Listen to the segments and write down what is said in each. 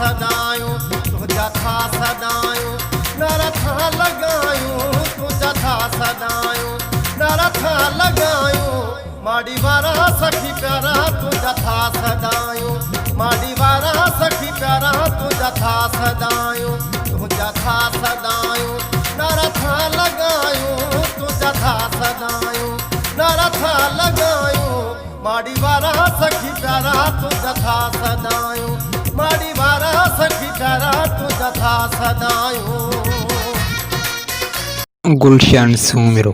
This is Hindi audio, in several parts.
सदायूं तुझा था सदायूं नरथा लगायूं तुझा सदायूं नरथा लगायूं माड़ी वारा सखी प्यारा तुझा था सदायूं माड़ी वारा सखी प्यारा तुझा था सदायूं नरथा लगायूं तुझा सदायूं नरथा लगायूं माड़ी वारा सखी प्यारा तुझा सदायूं माड़ी वारा सखी प्यारा तुझा सदायूं गुलशन सुमिरो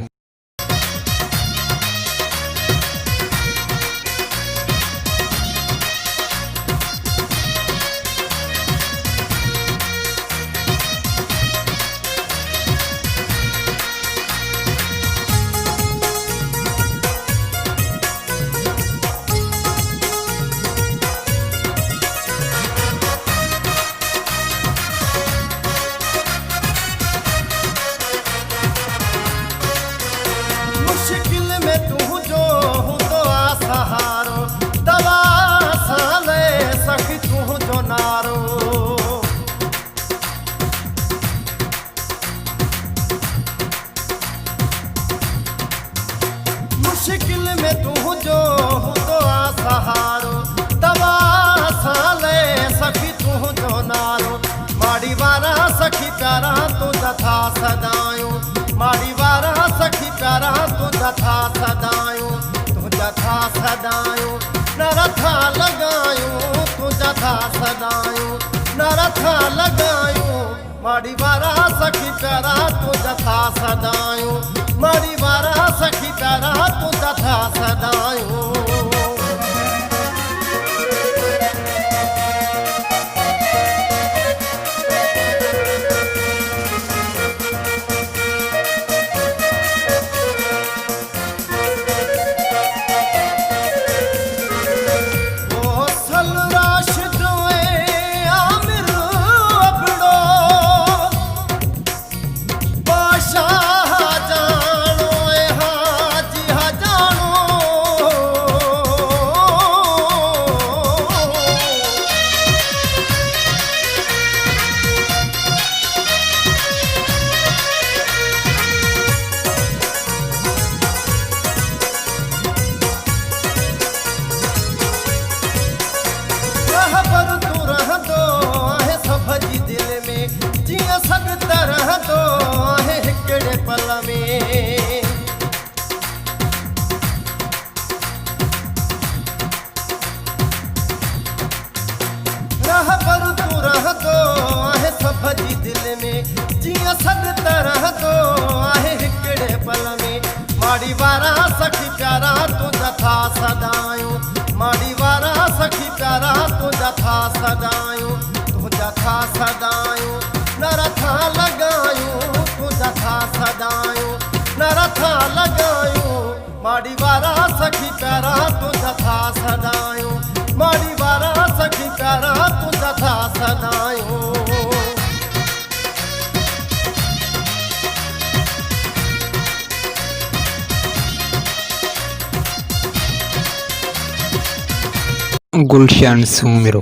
मुश्किल में तू जो तो सहारो दवा साले सखी तू जो नारो माड़ी वारा सखी प्यारा तुझा था सदायूं माड़ी वारा सखी प्यारा तुझा था सदायूं नरथा लगायूं तुझा था सदायूं नरथा लगायूं माड़ी वारा सखी प्यारा तुझा था सदायूं माड़ी वारा सखी प्यारा तुझा था सदायूं माड़ी वारा सखी प्यारा तुझा था सदायूं माड़ी वारा सखी प्यारा तुझा था सदायूं नरथा लगायूं तुझा था सदायूं नरथा लगायूं माड़ी वारा सखी प्यारा तुझा था सदायूं माड़ी वारा सखी प्यारा तुझा था सदायूं गुलशन सुमिरो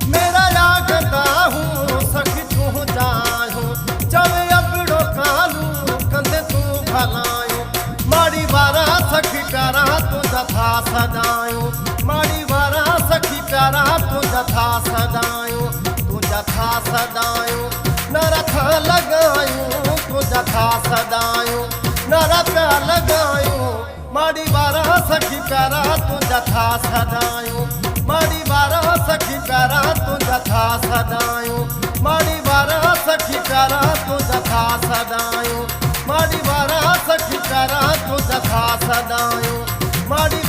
मेरा या करदा हूँ सखी तू जाहूँ जब अपड़ो कालू कदे तू भलायूं माड़ी वारा सखी प्यारा तुझा था सदायूं माड़ी वारा सखी प्यारा तुझा था सदायूं नरथा लगायूं तुझा था सदायूं नरथा लगायूं माड़ी वारा सखी प्यारा तुझा था सदायूं माड़ी वारा सखी प्यारा तुझा था सदायूं माड़ी वारा सखी प्यारा तुझा था सदायूं माड़ी वारा सखी प्यारा तुझा था सदायूं माड़ी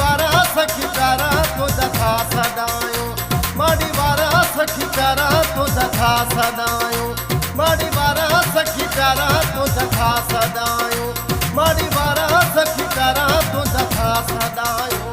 सदायूं माड़ी बारा सखी प्यारा तुझा था सदायूं माड़ी बारा सखी प्यारा तुझा था सदायूं।